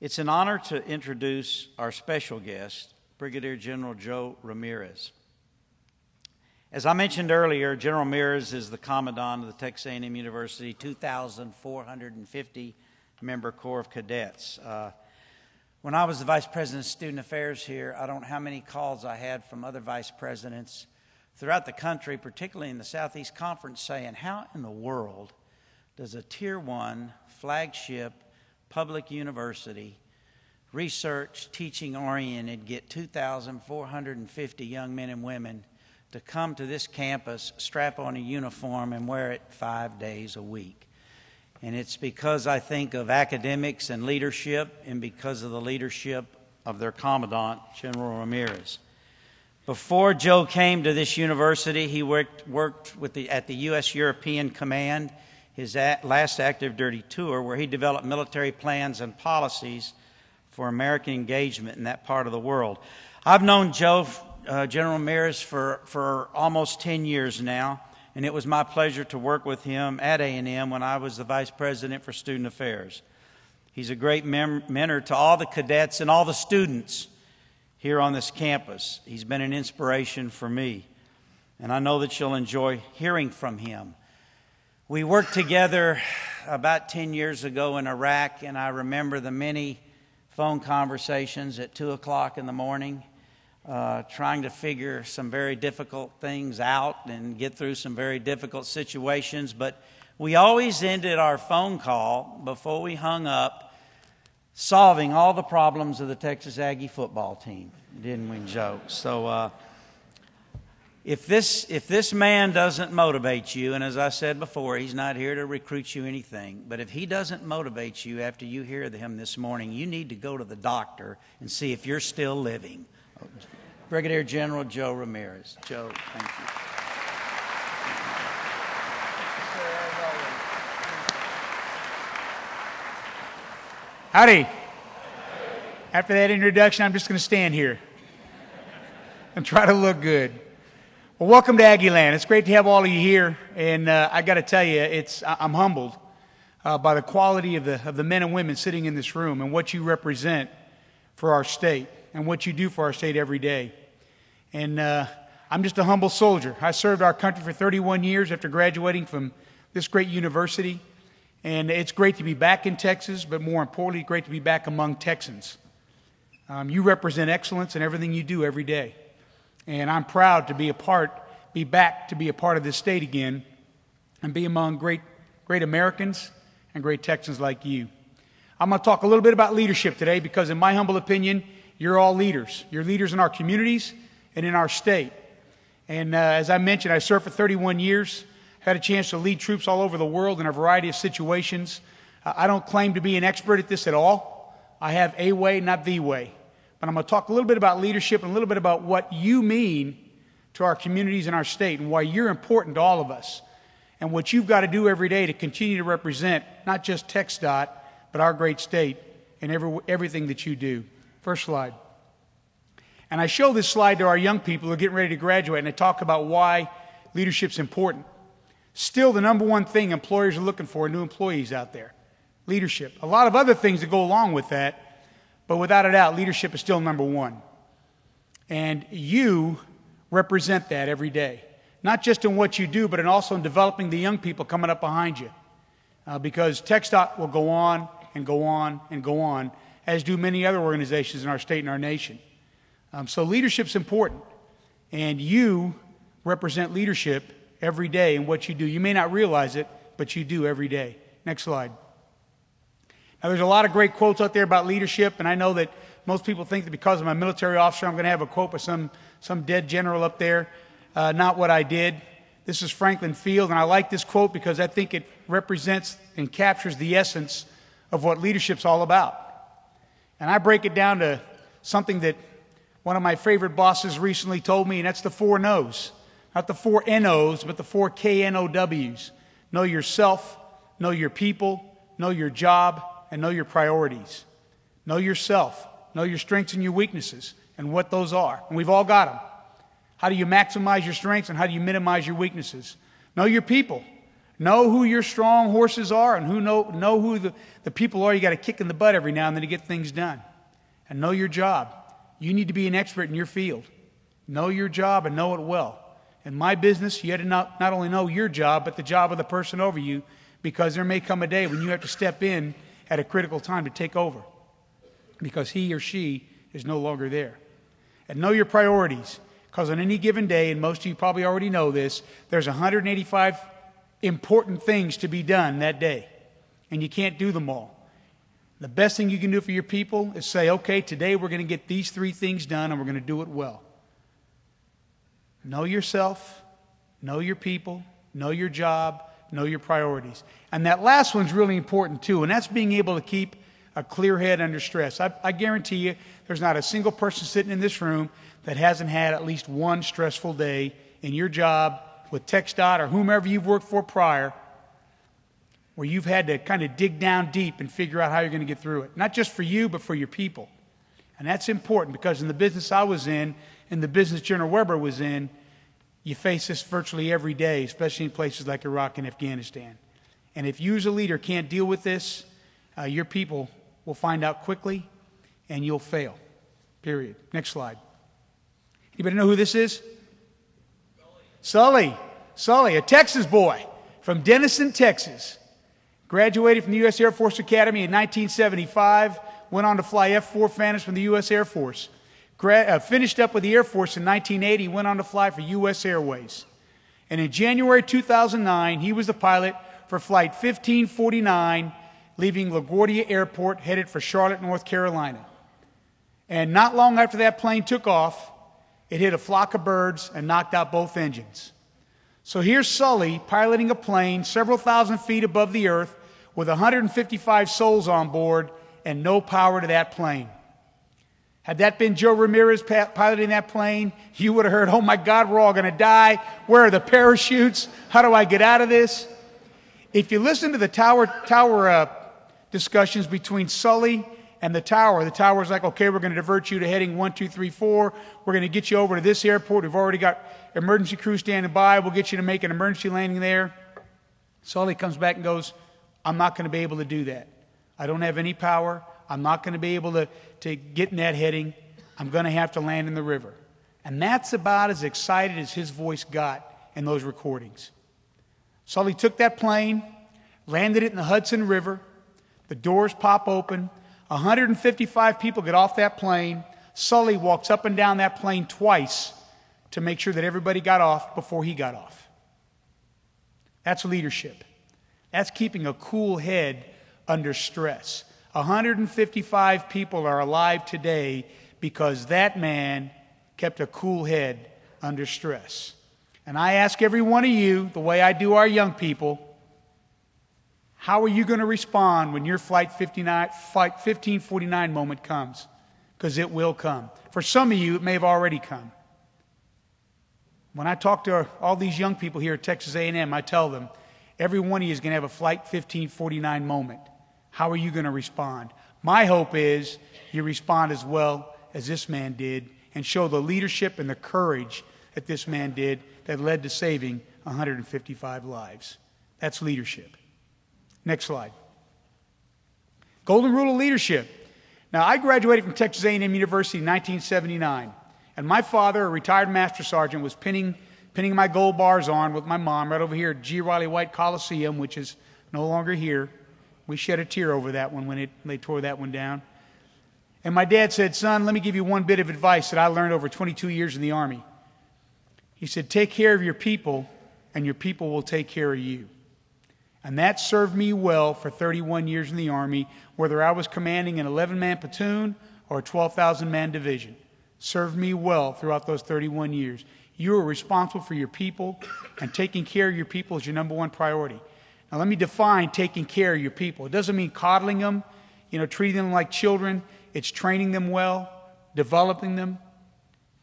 It's an honor to introduce our special guest, Brigadier General Joe Ramirez. As I mentioned earlier, General Ramirez is the Commandant of the Texas A&M University 2,450 member Corps of Cadets. When I was the Vice President of Student Affairs here, I don't know how many calls I had from other Vice Presidents throughout the country, particularly in the Southeast Conference, saying, how in the world does a Tier 1 flagship public university, research, teaching-oriented, get 2,450 young men and women to come to this campus, strap on a uniform, and wear it 5 days a week? And it's because I think of academics and leadership, and because of the leadership of their Commandant, General Ramirez. Before Joe came to this university, he worked at the U.S. European Command, his last active duty tour, where he developed military plans and policies for American engagement in that part of the world. I've known Joe, General Ramirez, for almost 10 years now, and it was my pleasure to work with him at A&M when I was the Vice President for Student Affairs. He's a great mentor to all the cadets and all the students here on this campus. He's been an inspiration for me, and I know that you'll enjoy hearing from him. We worked together about 10 years ago in Iraq, and I remember the many phone conversations at 2 o'clock in the morning, trying to figure some very difficult things out and get through some very difficult situations. But we always ended our phone call before we hung up solving all the problems of the Texas Aggie football team, didn't we, Joe? So if this man doesn't motivate you, and as I said before, he's not here to recruit you anything, but if he doesn't motivate you after you hear him this morning, you need to go to the doctor and see if you're still living. Brigadier General Joe Ramirez. Joe, thank you. Howdy. After that introduction, I'm just going to stand here and try to look good. Well, welcome to Aggie Land. It's great to have all of you here, and I got to tell you, I'm humbled by the quality of the men and women sitting in this room and what you represent for our state and what you do for our state every day. And I'm just a humble soldier. I served our country for 31 years after graduating from this great university, and it's great to be back in Texas, but more importantly, great to be back among Texans. You represent excellence in everything you do every day. And I'm proud to be back to be a part of this state again and be among great Americans and great Texans like you. I'm going to talk a little bit about leadership today because in my humble opinion, you're all leaders. You're leaders in our communities and in our state. And as I mentioned, I served for 31 years, had a chance to lead troops all over the world in a variety of situations. I don't claim to be an expert at this at all. I have a way, not the way. But I'm going to talk a little bit about leadership and a little bit about what you mean to our communities and our state and why you're important to all of us and what you've got to do every day to continue to represent not just TxDOT, but our great state and everything that you do. First slide. And I show this slide to our young people who are getting ready to graduate, and I talk about why leadership's important. Still, the number one thing employers are looking for in new employees out there, leadership. A lot of other things that go along with that, but without a doubt, leadership is still number one. And you represent that every day, not just in what you do, but also in developing the young people coming up behind you. Because TxDOT will go on and go on and go on, as do many other organizations in our state and our nation. So leadership's important, and you represent leadership every day in what you do. You may not realize it, but you do every day. Next slide. Now, there's a lot of great quotes out there about leadership, and I know that most people think that because I'm a military officer, I'm going to have a quote by some dead general up there. Not what I did. This is Franklin Field, and I like this quote because I think it represents and captures the essence of what leadership's all about. And I break it down to something that one of my favorite bosses recently told me, and that's the 4 No's. Not the 4 N-O's, but the 4 K-N-O-W's. Know yourself, know your people, know your job, and know your priorities. Know yourself, know your strengths and your weaknesses, and what those are. And we've all got them. How do you maximize your strengths, and how do you minimize your weaknesses? Know your people. Know who your strong horses are and know who the people are you got to kick in the butt every now and then to get things done. And know your job. You need to be an expert in your field. Know your job and know it well. In my business, you have to not only know your job, but the job of the person over you, because there may come a day when you have to step in at a critical time to take over because he or she is no longer there. And know your priorities, because on any given day, and most of you probably already know this, there's 185 important things to be done that day, and you can't do them all. The best thing you can do for your people is say, okay, today we're going to get these 3 things done, and we're going to do it well. Know yourself, know your people, know your job, know your priorities. And that last one's really important too, and that's being able to keep a clear head under stress. I guarantee you there's not a single person sitting in this room that hasn't had at least one stressful day in your job with TxDOT or whomever you've worked for prior, where you've had to kind of dig down deep and figure out how you're going to get through it. Not just for you, but for your people. And that's important, because in the business I was in the business General Weber was in, you face this virtually every day, especially in places like Iraq and Afghanistan. And if you as a leader can't deal with this, your people will find out quickly and you'll fail. Period. Next slide. Anybody know who this is? Sully, a Texas boy from Denison, Texas. Graduated from the U.S. Air Force Academy in 1975. Went on to fly F-4 Phantoms from the U.S. Air Force. Finished up with the Air Force in 1980. Went on to fly for U.S. Airways. And in January 2009, he was the pilot for Flight 1549, leaving LaGuardia Airport, headed for Charlotte, North Carolina. And not long after that plane took off, it hit a flock of birds and knocked out both engines. So here's Sully piloting a plane several thousand feet above the earth with 155 souls on board and no power to that plane. Had that been Joe Ramirez piloting that plane, you would have heard, oh my God, we're all going to die. Where are the parachutes? How do I get out of this? If you listen to the tower discussions between Sully and the tower's like, okay, we're going to divert you to heading 1, 2, 3, 4. We're going to get you over to this airport. We've already got emergency crew standing by. We'll get you to make an emergency landing there. Sully comes back and goes, I'm not going to be able to do that. I don't have any power. I'm not going to be able to get in that heading. I'm going to have to land in the river. And that's about as excited as his voice got in those recordings. Sully took that plane, landed it in the Hudson River. The doors pop open. 155 people get off that plane. Sully walks up and down that plane twice to make sure that everybody got off before he got off. That's leadership. That's keeping a cool head under stress. 155 people are alive today because that man kept a cool head under stress. And I ask every one of you, the way I do our young people, how are you going to respond when your Flight 1549 moment comes? Because it will come. For some of you, it may have already come. When I talk to all these young people here at Texas A&M, I tell them, every one of you is going to have a Flight 1549 moment. How are you going to respond? My hope is you respond as well as this man did and show the leadership and the courage that this man did that led to saving 155 lives. That's leadership. Next slide. Golden rule of leadership. Now, I graduated from Texas A&M University in 1979, and my father, a retired master sergeant, was pinning my gold bars on with my mom right over here at G. Riley White Coliseum, which is no longer here. We shed a tear over that one when they tore that one down. And my dad said, son, let me give you one bit of advice that I learned over 22 years in the Army. He said, take care of your people, and your people will take care of you. And that served me well for 31 years in the Army, whether I was commanding an 11-man platoon or a 12,000-man division. Served me well throughout those 31 years. You are responsible for your people, and taking care of your people is your number one priority. Now, let me define taking care of your people. It doesn't mean coddling them, treating them like children. It's training them well, developing them,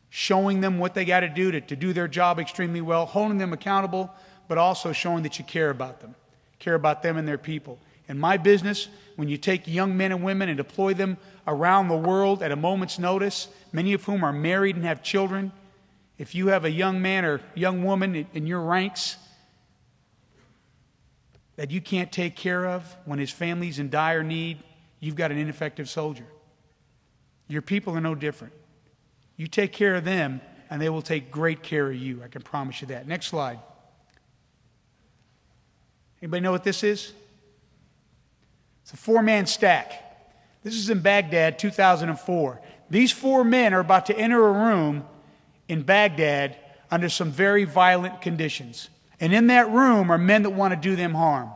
showing them what they got to do to do their job extremely well, holding them accountable, but also showing that you care about them and their people. In my business, when you take young men and women and deploy them around the world at a moment's notice, many of whom are married and have children, if you have a young man or young woman in your ranks that you can't take care of when his family's in dire need, you've got an ineffective soldier. Your people are no different. You take care of them, and they will take great care of you. I can promise you that. Next slide. Anybody know what this is? It's a 4-man stack. This is in Baghdad, 2004. These 4 men are about to enter a room in Baghdad under some very violent conditions. And in that room are men that want to do them harm.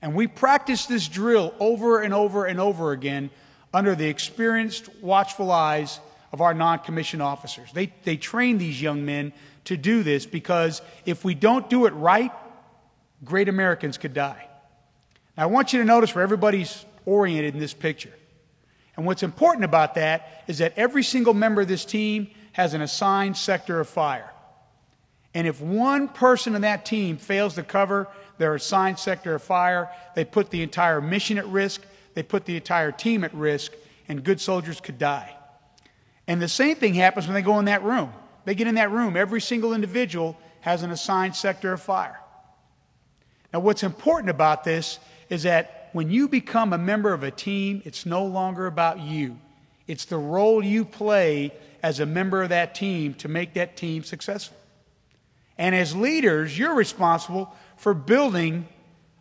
And we practice this drill over and over and over again under the experienced, watchful eyes of our non-commissioned officers. They train these young men to do this because if we don't do it right, great Americans could die. Now, I want you to notice where everybody's oriented in this picture. And what's important about that is that every single member of this team has an assigned sector of fire. And if one person in that team fails to cover their assigned sector of fire, they put the entire mission at risk, they put the entire team at risk, and good soldiers could die. And the same thing happens when they go in that room. They get in that room, every single individual has an assigned sector of fire. Now, what's important about this is that when you become a member of a team, it's no longer about you. It's the role you play as a member of that team to make that team successful. And as leaders, you're responsible for building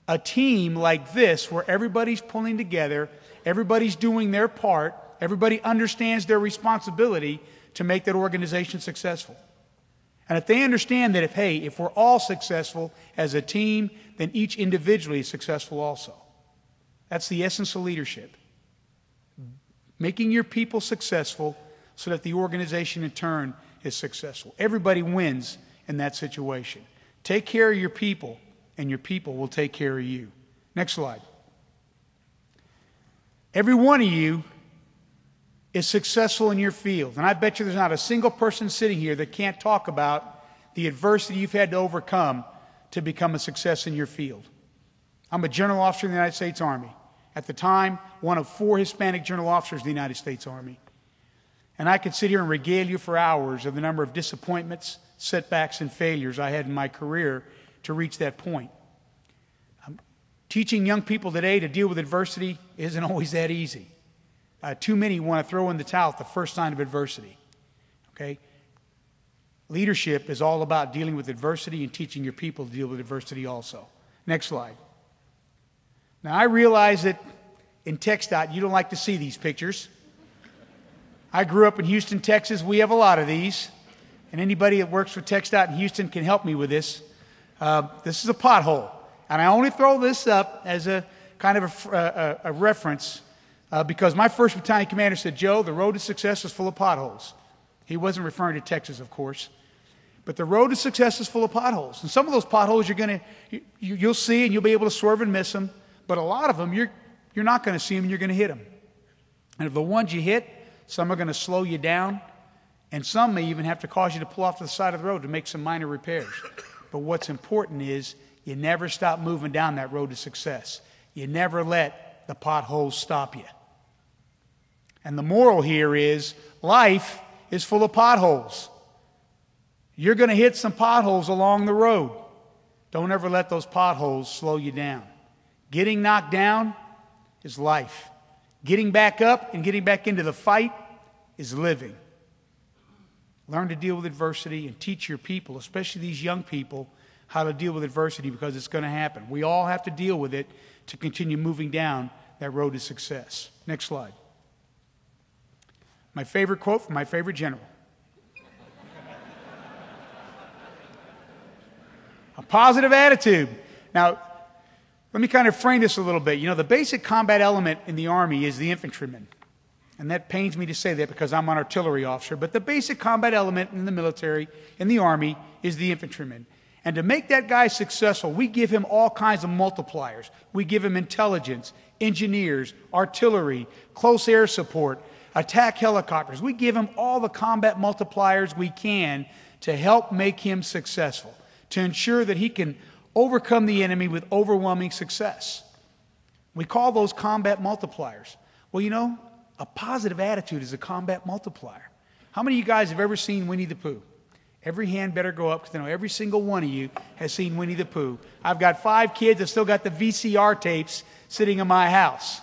a team like this where everybody's pulling together, everybody's doing their part, everybody understands their responsibility to make that organization successful. And if they understand that if we're all successful as a team, then each individually is successful also. That's the essence of leadership. Making your people successful so that the organization in turn is successful. Everybody wins in that situation. Take care of your people, and your people will take care of you. Next slide. Every one of you is successful in your field. And I bet you there's not a single person sitting here that can't talk about the adversity you've had to overcome to become a success in your field. I'm a general officer in the United States Army. At the time, one of 4 Hispanic general officers in the United States Army. And I could sit here and regale you for hours of the number of disappointments, setbacks, and failures I had in my career to reach that point. Teaching young people today to deal with adversity isn't always that easy. Too many want to throw in the towel at the first sign of adversity. Okay? Leadership is all about dealing with adversity and teaching your people to deal with adversity also. Next slide. Now, I realize that in TxDOT, you don't like to see these pictures. I grew up in Houston, Texas. We have a lot of these. And anybody that works for TxDOT in Houston can help me with this. This is a pothole. And I only throw this up as a kind of a reference because my first battalion commander said, Joe, the road to success is full of potholes. He wasn't referring to Texas, of course. But the road to success is full of potholes. And some of those potholes you'll see and you'll be able to swerve and miss them. But a lot of them, you're not going to see them and you're going to hit them. And if the ones you hit, some are going to slow you down. And some may even have to cause you to pull off to the side of the road to make some minor repairs. But what's important is you never stop moving down that road to success. You never let the potholes stop you. And the moral here is life is full of potholes. You're going to hit some potholes along the road. Don't ever let those potholes slow you down. Getting knocked down is life. Getting back up and getting back into the fight is living. Learn to deal with adversity and teach your people, especially these young people, how to deal with adversity because it's going to happen. We all have to deal with it to continue moving down that road to success. Next slide. My favorite quote from my favorite general. A positive attitude. Now, let me kind of frame this a little bit. You know, the basic combat element in the Army is the infantryman. And that pains me to say that because I'm an artillery officer. But the basic combat element in the military, in the Army, is the infantryman. And to make that guy successful, we give him all kinds of multipliers. We give him intelligence, engineers, artillery, close air support, attack helicopters. We give him all the combat multipliers we can to help make him successful, to ensure that he can overcome the enemy with overwhelming success. We call those combat multipliers. Well, you know, a positive attitude is a combat multiplier. How many of you guys have ever seen Winnie the Pooh? Every hand better go up because I know every single one of you has seen Winnie the Pooh. I've got 5 kids that still got the VCR tapes sitting in my house.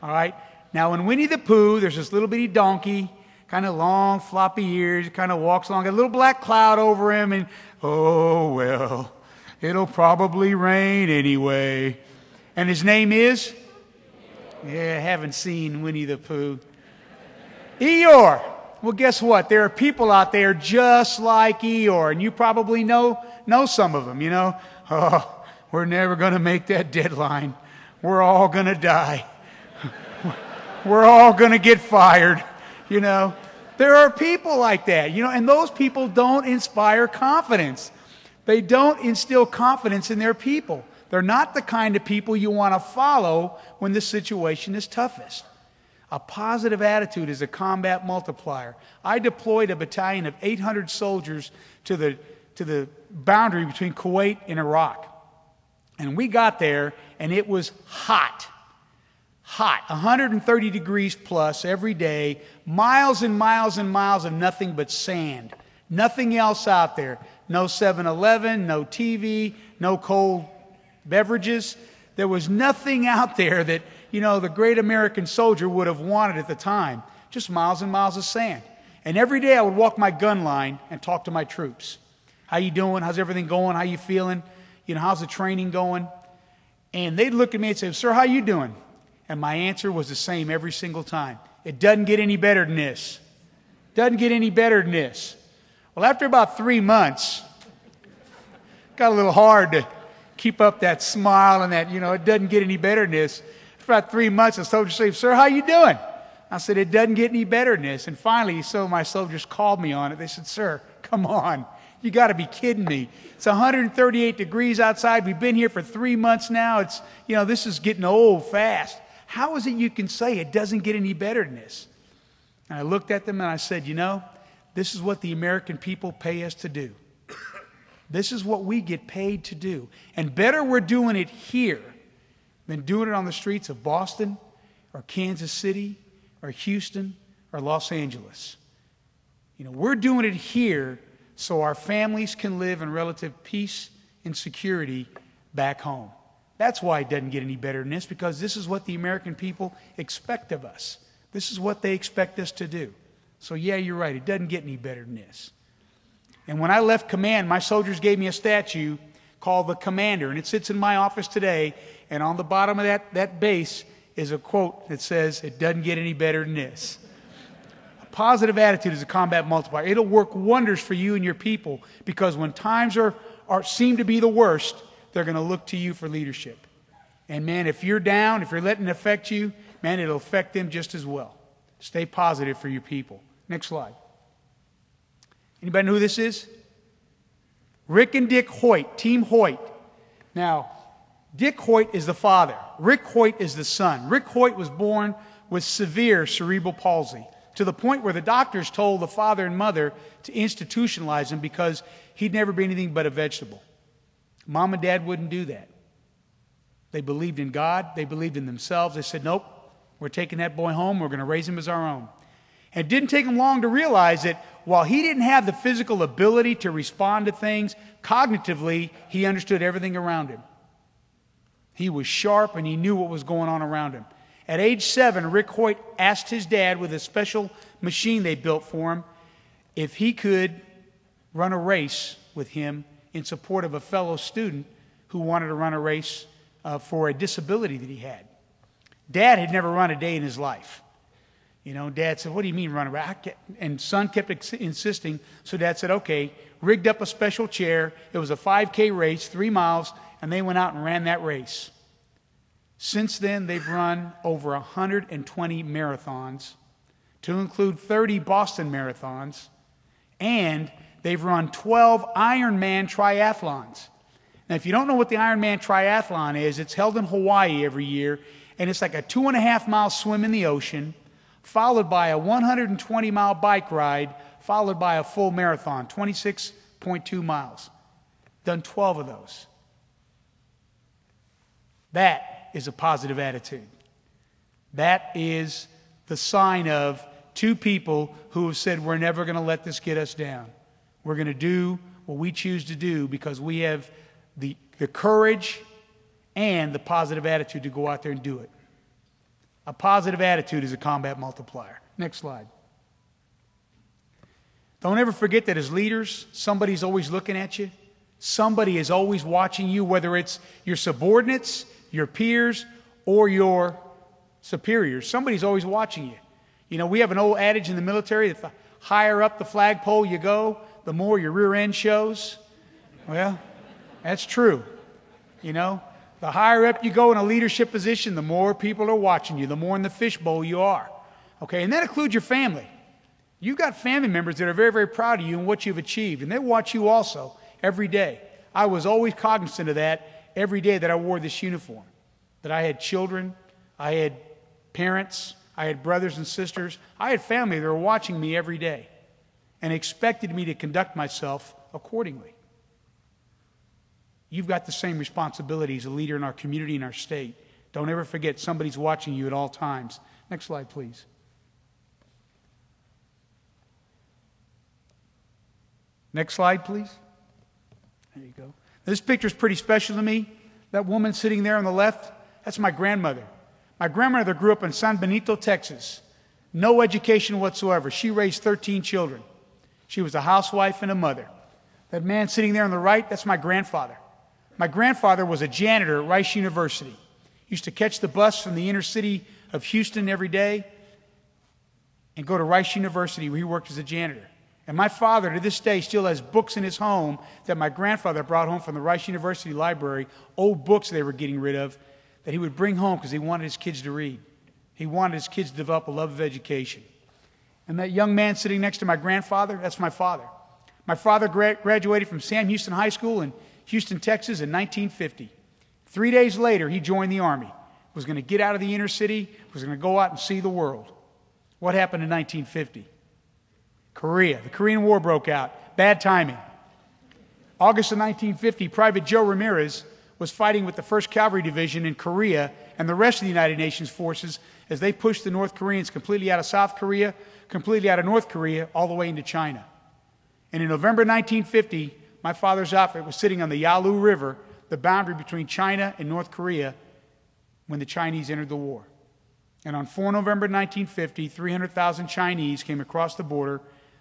All right? Now, in Winnie the Pooh, there's this little bitty donkey, kind of long, floppy ears, kind of walks along, a little black cloud over him, and, oh, well, it'll probably rain anyway. And his name is? Yeah, I haven't seen Winnie the Pooh. Eeyore. Well, guess what? There are people out there just like Eeyore, and you probably know some of them, you know. Oh, we're never going to make that deadline. We're all going to die. We're all going to get fired, you know. There are people like that, you know, and those people don't inspire confidence. They don't instill confidence in their people. They're not the kind of people you want to follow when the situation is toughest. A positive attitude is a combat multiplier. I deployed a battalion of 800 soldiers to the boundary between Kuwait and Iraq. And we got there, and it was hot. Hot. 130 degrees plus every day. Miles and miles and miles of nothing but sand. Nothing else out there. No 7-Eleven, no TV, no cold beverages. There was nothing out there that, you know, the great American soldier would have wanted at the time. Just miles and miles of sand. And every day I would walk my gun line and talk to my troops. How you doing? How's everything going? How you feeling? You know, how's the training going? And they'd look at me and say, "Sir, how you doing?" And my answer was the same every single time. It doesn't get any better than this. Doesn't get any better than this. Well, after about 3 months, it got a little hard to keep up that smile and that, you know, it doesn't get any better than this. For about 3 months, the soldiers say, "Sir, how you doing?" I said, "It doesn't get any better than this." And finally, some of my soldiers called me on it. They said, "Sir, come on. You got to be kidding me. It's 138 degrees outside. We've been here for 3 months now. It's, you know, this is getting old fast. How is it you can say it doesn't get any better than this?" And I looked at them and I said, "You know, this is what the American people pay us to do. This is what we get paid to do. And better we're doing it here than doing it on the streets of Boston or Kansas City or Houston or Los Angeles. You know, we're doing it here so our families can live in relative peace and security back home. That's why it doesn't get any better than this, because this is what the American people expect of us. This is what they expect us to do. So yeah, you're right. It doesn't get any better than this. And when I left command, my soldiers gave me a statue called the Commander, and it sits in my office today. And on the bottom of that base is a quote that says, "It doesn't get any better than this." A positive attitude is a combat multiplier. It'll work wonders for you and your people, because when times seem to be the worst, they're going to look to you for leadership. And man, if you're down, if you're letting it affect you, man, it'll affect them just as well. Stay positive for your people. Next slide. Anybody know who this is? Rick and Dick Hoyt, Team Hoyt. Now, Dick Hoyt is the father. Rick Hoyt is the son. Rick Hoyt was born with severe cerebral palsy, to the point where the doctors told the father and mother to institutionalize him because he'd never be anything but a vegetable. Mom and Dad wouldn't do that. They believed in God. They believed in themselves. They said, "Nope, we're taking that boy home. We're going to raise him as our own." And it didn't take him long to realize that while he didn't have the physical ability to respond to things, cognitively, he understood everything around him. He was sharp and he knew what was going on around him. At age 7, Rick Hoyt asked his dad, with a special machine they built for him, if he could run a race with him in support of a fellow student who wanted to run a race for a disability that he had. Dad had never run a day in his life. You know, Dad said, "What do you mean run a race?" And son kept insisting, so Dad said, "Okay," rigged up a special chair. It was a 5K race, 3 miles, and they went out and ran that race. Since then, they've run over 120 marathons, to include 30 Boston marathons, and they've run 12 Ironman triathlons. Now, if you don't know what the Ironman triathlon is, it's held in Hawaii every year, and it's like a 2.5-mile swim in the ocean, followed by a 120-mile bike ride, followed by a full marathon, 26.2 miles. Done 12 of those. That is a positive attitude. That is the sign of two people who have said, "We're never going to let this get us down. We're going to do what we choose to do because we have the courage and the positive attitude to go out there and do it. A positive attitude is a combat multiplier. Next slide. Don't ever forget that as leaders, somebody's always looking at you. Somebody is always watching you, whether it's your subordinates, your peers, or your superiors. Somebody's always watching you. You know, we have an old adage in the military that the higher up the flagpole you go, the more your rear end shows. Well, that's true. You know, the higher up you go in a leadership position, the more people are watching you, the more in the fishbowl you are. Okay, and that includes your family. You've got family members that are very, very proud of you and what you've achieved, and they watch you also every day. I was always cognizant of that every day that I wore this uniform, that I had children, I had parents, I had brothers and sisters, I had family that were watching me every day and expected me to conduct myself accordingly. You've got the same responsibility as a leader in our community and our state. Don't ever forget somebody's watching you at all times. Next slide, please. Next slide, please. There you go. This picture is pretty special to me. That woman sitting there on the left, that's my grandmother. My grandmother grew up in San Benito, Texas. No education whatsoever. She raised 13 children. She was a housewife and a mother. That man sitting there on the right, that's my grandfather. My grandfather was a janitor at Rice University. He used to catch the bus from the inner city of Houston every day and go to Rice University where he worked as a janitor. And my father, to this day, still has books in his home that my grandfather brought home from the Rice University library, old books they were getting rid of, that he would bring home because he wanted his kids to read. He wanted his kids to develop a love of education. And that young man sitting next to my grandfather, that's my father. My father graduated from Sam Houston High School in Houston, Texas in 1950. 3 days later, he joined the Army, was going to get out of the inner city, was going to go out and see the world. What happened in 1950? Korea. The Korean War broke out. Bad timing. August of 1950, Private Joe Ramirez was fighting with the 1st Cavalry Division in Korea and the rest of the United Nations forces as they pushed the North Koreans completely out of South Korea, completely out of North Korea, all the way into China. And in November 1950, my father's outfit was sitting on the Yalu River, the boundary between China and North Korea, when the Chinese entered the war. And on 4 November 1950, 300,000 Chinese came across the border.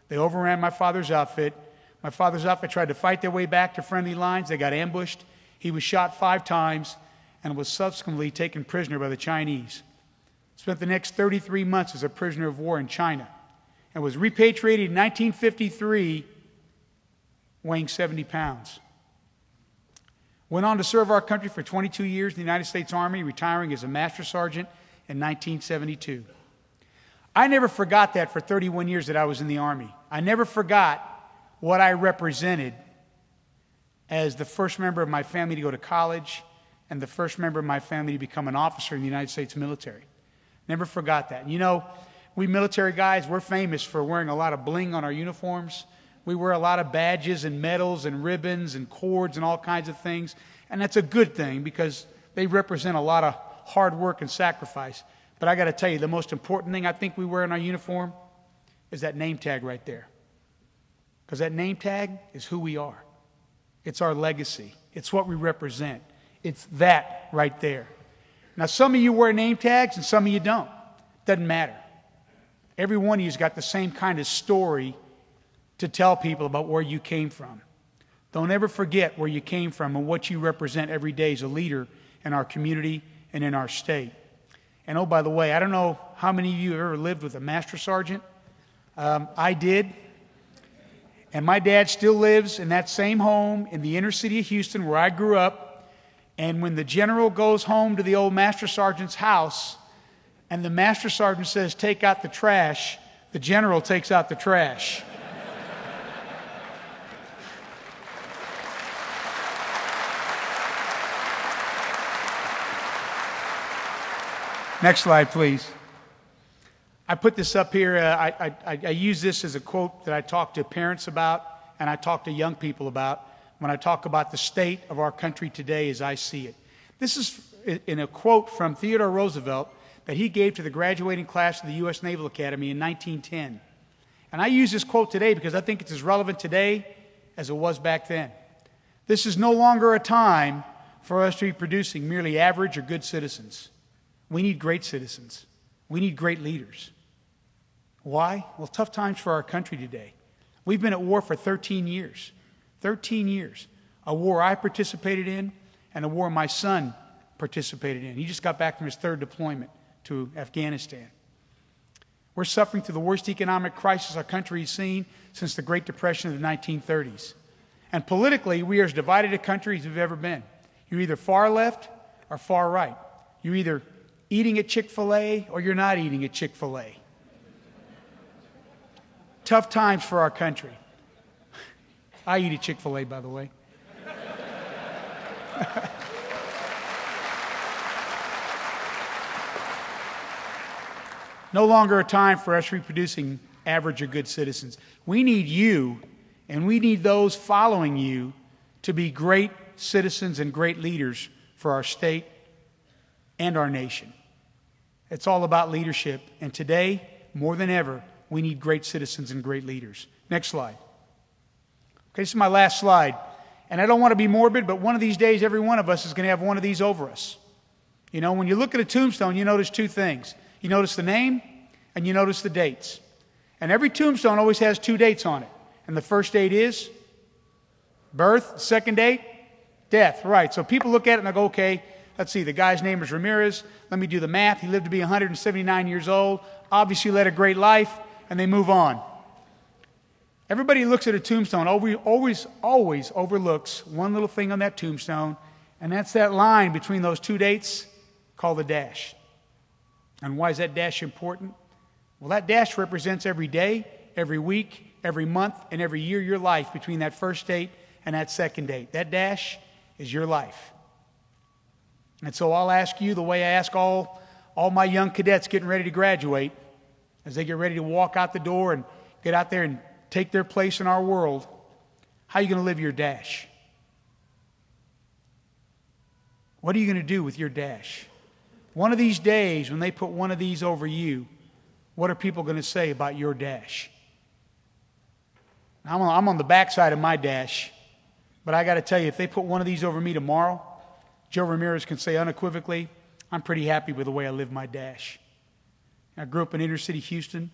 They overran my father's outfit. My father's outfit tried to fight their way back to friendly lines. They got ambushed. He was shot 5 times and was subsequently taken prisoner by the Chinese. Spent the next 33 months as a prisoner of war in China and was repatriated in 1953, weighing 70 pounds. Went on to serve our country for 22 years in the United States Army, retiring as a Master Sergeant in 1972. I never forgot that for 31 years that I was in the Army. I never forgot what I represented as the first member of my family to go to college and the first member of my family to become an officer in the United States military. Never forgot that. You know, we military guys, we're famous for wearing a lot of bling on our uniforms. We wear a lot of badges and medals and ribbons and cords and all kinds of things. And that's a good thing because they represent a lot of hard work and sacrifice. But I got to tell you, the most important thing I think we wear in our uniform is that name tag right there. Because that name tag is who we are. It's our legacy. It's what we represent. It's that right there. Now, some of you wear name tags and some of you don't. Doesn't matter. Every one of you's got the same kind of story to tell people about where you came from. Don't ever forget where you came from and what you represent every day as a leader in our community and in our state. And oh, by the way, I don't know how many of you have ever lived with a Master Sergeant. I did. And my dad still lives in that same home in the inner city of Houston where I grew up. And when the general goes home to the old Master Sergeant's house and the Master Sergeant says, "Take out the trash," the general takes out the trash. Next slide, please. I put this up here. I use this as a quote that I talk to parents about and I talk to young people about when I talk about the state of our country today as I see it. This is in a quote from Theodore Roosevelt that he gave to the graduating class of the U.S. Naval Academy in 1910. And I use this quote today because I think it's as relevant today as it was back then. This is no longer a time for us to be producing merely average or good citizens. We need great citizens. We need great leaders. Why? Well, tough times for our country today. We've been at war for 13 years. 13 years. A war I participated in and a war my son participated in. He just got back from his third deployment to Afghanistan. We're suffering through the worst economic crisis our country has seen since the Great Depression of the 1930s. And politically, we are as divided a country as we've ever been. You're either far left or far right. You're either eating at Chick-fil-A or you're not eating at Chick-fil-A. Tough times for our country. I eat at Chick-fil-A, by the way. No longer a time for us reproducing average or good citizens. We need you, and we need those following you to be great citizens and great leaders for our state and our nation. It's all about leadership, and today, more than ever, we need great citizens and great leaders. Next slide. Okay, this is my last slide. And I don't want to be morbid, but one of these days, every one of us is going to have one of these over us. You know, when you look at a tombstone, you notice two things. You notice the name, and you notice the dates. And every tombstone always has two dates on it. And the first date is birth. The second date, death. Right. So people look at it and they go, okay, let's see, the guy's name is Ramirez. Let me do the math. He lived to be 179 years old. Obviously led a great life. And they move on. Everybody looks at a tombstone, always overlooks one little thing on that tombstone, and that's that line between those two dates called the dash. And why is that dash important? Well, that dash represents every day, every week, every month, and every year of your life between that first date and that second date. That dash is your life. And so I'll ask you the way I ask all my young cadets getting ready to graduate, as they get ready to walk out the door and get out there and take their place in our world, how are you going to live your dash? What are you going to do with your dash? One of these days, when they put one of these over you, what are people going to say about your dash? I'm on the backside of my dash, but I got to tell you, if they put one of these over me tomorrow, Joe Ramirez can say unequivocally, I'm pretty happy with the way I live my dash. I grew up in inner city Houston.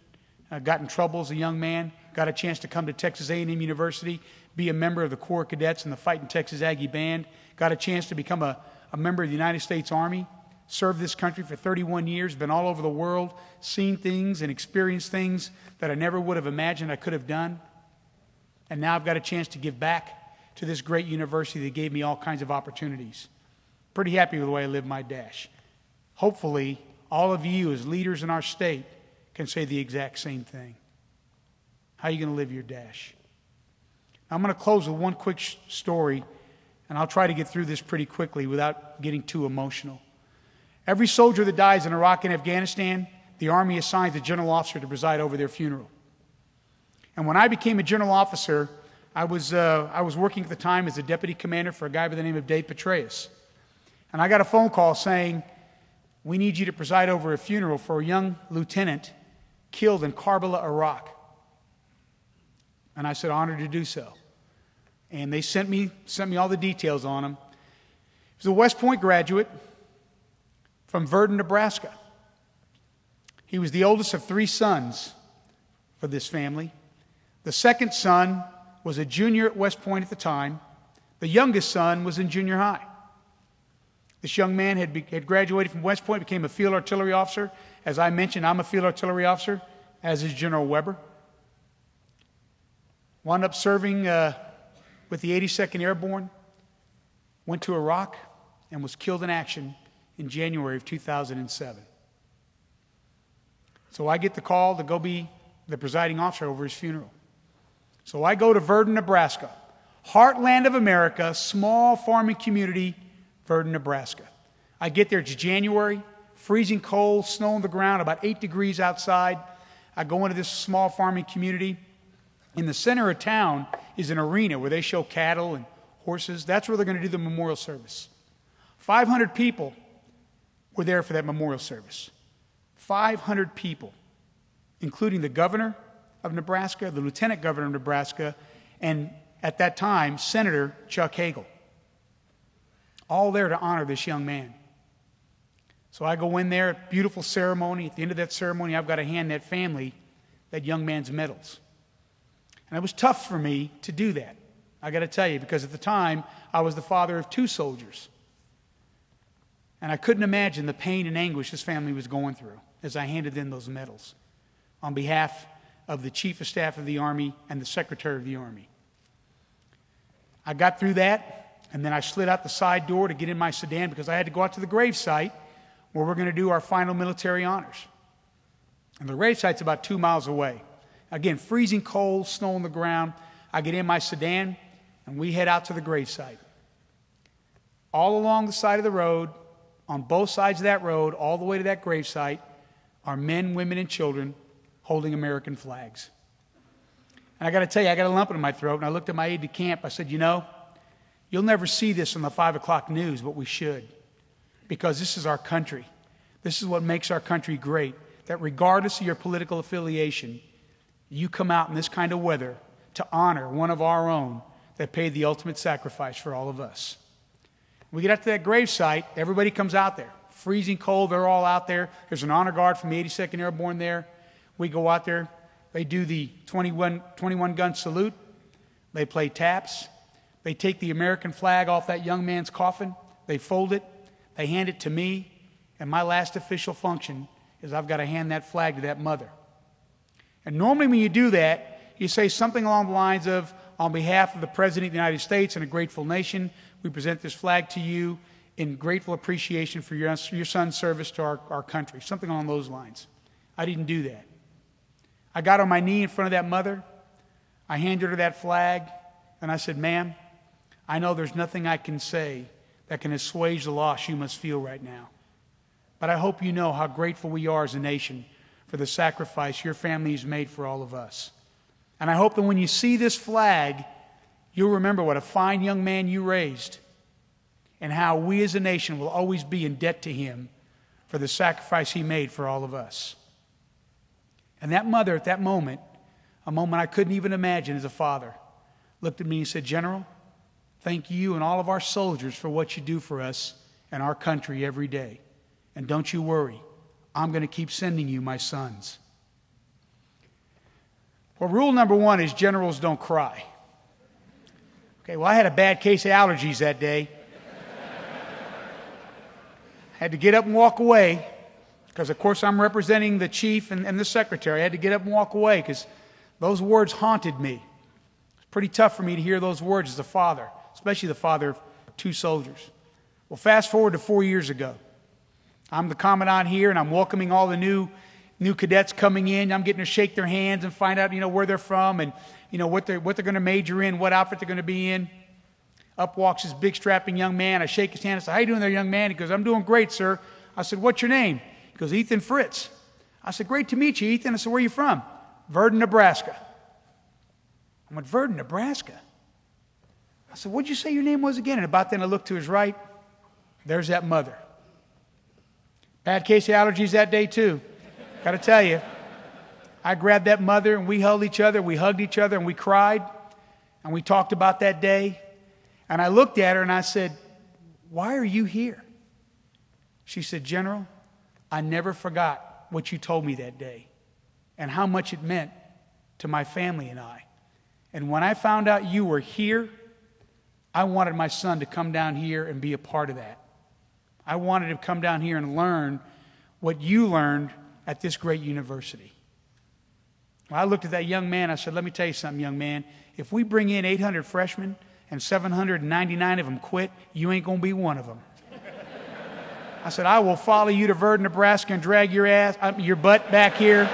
I got in trouble as a young man, got a chance to come to Texas A&M University, be a member of the Corps of Cadets in the Fighting Texas Aggie Band, got a chance to become a member of the United States Army, served this country for 31 years, been all over the world, seen things and experienced things that I never would have imagined I could have done. And now I've got a chance to give back to this great university that gave me all kinds of opportunities. Pretty happy with the way I live my dash. Hopefully, all of you as leaders in our state can say the exact same thing. How are you going to live your dash? I'm going to close with one quick story, and I'll try to get through this pretty quickly without getting too emotional. Every soldier that dies in Iraq and Afghanistan, the Army assigns a general officer to preside over their funeral. And when I became a general officer, I was working at the time as a deputy commander for a guy by the name of Dave Petraeus. And I got a phone call saying, we need you to preside over a funeral for a young lieutenant killed in Karbala, Iraq. And I said, honored to do so. And they sent me all the details on him. He was a West Point graduate from Verdun, Nebraska. He was the oldest of 3 sons for this family. The second son was a junior at West Point at the time. The youngest son was in junior high. This young man had graduated from West Point, became a field artillery officer. As I mentioned, I'm a field artillery officer, as is General Weber. Wound up serving with the 82nd Airborne, went to Iraq, and was killed in action in January of 2007. So I get the call to go be the presiding officer over his funeral. So I go to Verdun, Nebraska, heartland of America, small farming community, Verdun, Nebraska. I get there, it's January, freezing cold, snow on the ground, about 8 degrees outside. I go into this small farming community. In the center of town is an arena where they show cattle and horses. That's where they're going to do the memorial service. 500 people were there for that memorial service. 500 people, including the governor of Nebraska, the lieutenant governor of Nebraska, and at that time, Senator Chuck Hagel. All there to honor this young man. So I go in there, beautiful ceremony. At the end of that ceremony, I've got to hand that family that young man's medals. And it was tough for me to do that, I got to tell you, because at the time, I was the father of 2 soldiers. And I couldn't imagine the pain and anguish this family was going through as I handed them those medals on behalf of the Chief of Staff of the Army and the Secretary of the Army. I got through that, and then I slid out the side door to get in my sedan because I had to go out to the gravesite where we're going to do our final military honors. And the gravesite's about 2 miles away. Again, freezing cold, snow on the ground. I get in my sedan, and we head out to the gravesite. All along the side of the road, on both sides of that road, all the way to that gravesite, are men, women, and children holding American flags. And I got to tell you, I got a lump in my throat, and I looked at my aide-de-camp. I said, you know, you'll never see this on the 5 o'clock news, but we should. Because this is our country. This is what makes our country great. That regardless of your political affiliation, you come out in this kind of weather to honor one of our own that paid the ultimate sacrifice for all of us. We get out to that gravesite, everybody comes out there. Freezing cold, they're all out there. There's an honor guard from the 82nd Airborne there. We go out there, they do the 21-gun salute. They play taps. They take the American flag off that young man's coffin. They fold it. They hand it to me, and my last official function is I've got to hand that flag to that mother. And normally when you do that, you say something along the lines of, on behalf of the President of the United States and a grateful nation, we present this flag to you in grateful appreciation for your son's service to our country. Something along those lines. I didn't do that. I got on my knee in front of that mother. I handed her that flag, and I said, ma'am, I know there's nothing I can say that can assuage the loss you must feel right now. But I hope you know how grateful we are as a nation for the sacrifice your family has made for all of us. And I hope that when you see this flag, you'll remember what a fine young man you raised and how we as a nation will always be in debt to him for the sacrifice he made for all of us. And that mother at that moment, a moment I couldn't even imagine as a father, looked at me and said, General, thank you and all of our soldiers for what you do for us and our country every day. And don't you worry, I'm going to keep sending you my sons. Well, rule number 1 is generals don't cry. Okay, well, I had a bad case of allergies that day. Had to get up and walk away because, of course, I'm representing the chief and the secretary. I had to get up and walk away because those words haunted me. It's pretty tough for me to hear those words as a father, especially the father of 2 soldiers. Well, fast forward to 4 years ago. I'm the commandant here, and I'm welcoming all the new cadets coming in. I'm getting to shake their hands and find out, where they're from and, what they're going to major in, what outfit they're going to be in. Up walks this big strapping young man. I shake his hand. I say, how you doing there, young man? He goes, I'm doing great, sir. I said, what's your name? He goes, Ethan Fritz. I said, great to meet you, Ethan. I said, where are you from? Verdon, Nebraska. I went, Verdon, Nebraska? I said, what'd you say your name was again? And about then I looked to his right. There's that mother. Bad case of allergies that day, too. Got to tell you. I grabbed that mother, and we held each other, we hugged each other, and we cried. And we talked about that day. And I looked at her, and I said, why are you here? She said, General, I never forgot what you told me that day and how much it meant to my family and I. And when I found out you were here, I wanted my son to come down here and be a part of that. I wanted to come down here and learn what you learned at this great university. Well, I looked at that young man. I said, let me tell you something, young man. If we bring in 800 freshmen and 799 of them quit, you ain't going to be one of them. I said, I will follow you to Verdon, Nebraska and drag your butt back here.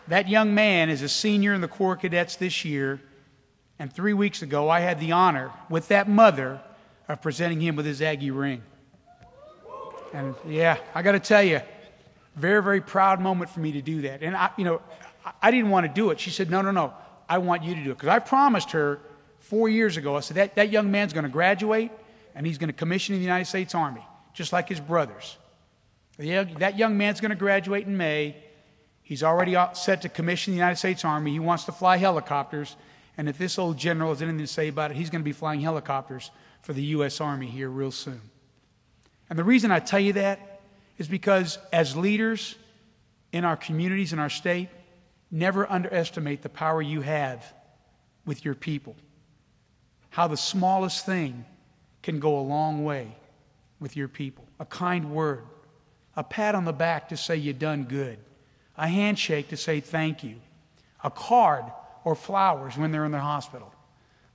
That young man is a senior in the Corps of Cadets this year, and 3 weeks ago I had the honor with that mother of presenting him with his Aggie ring. And yeah, I got to tell you, very, very proud moment for me to do that. And I didn't want to do it. She said, no, I want you to do it. Because I promised her 4 years ago, I said, that young man's going to graduate, and he's going to commission in the United States Army, just like his brothers. That young man's going to graduate in May. He's already set to commission in the United States Army. He wants to fly helicopters, and if this old general has anything to say about it, he's going to be flying helicopters for the U.S. Army here real soon. And the reason I tell you that is because as leaders in our communities, in our state, never underestimate the power you have with your people. How the smallest thing can go a long way with your people. A kind word, a pat on the back to say you done good, a handshake to say thank you, a card or flowers when they're in the hospital.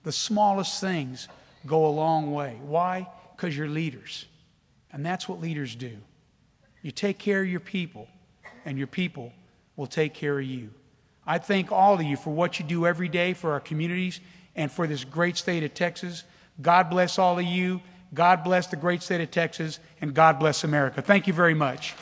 The smallest things go a long way. Why? Because you're leaders. And that's what leaders do. You take care of your people, and your people will take care of you. I thank all of you for what you do every day for our communities and for this great state of Texas. God bless all of you. God bless the great state of Texas, and God bless America. Thank you very much.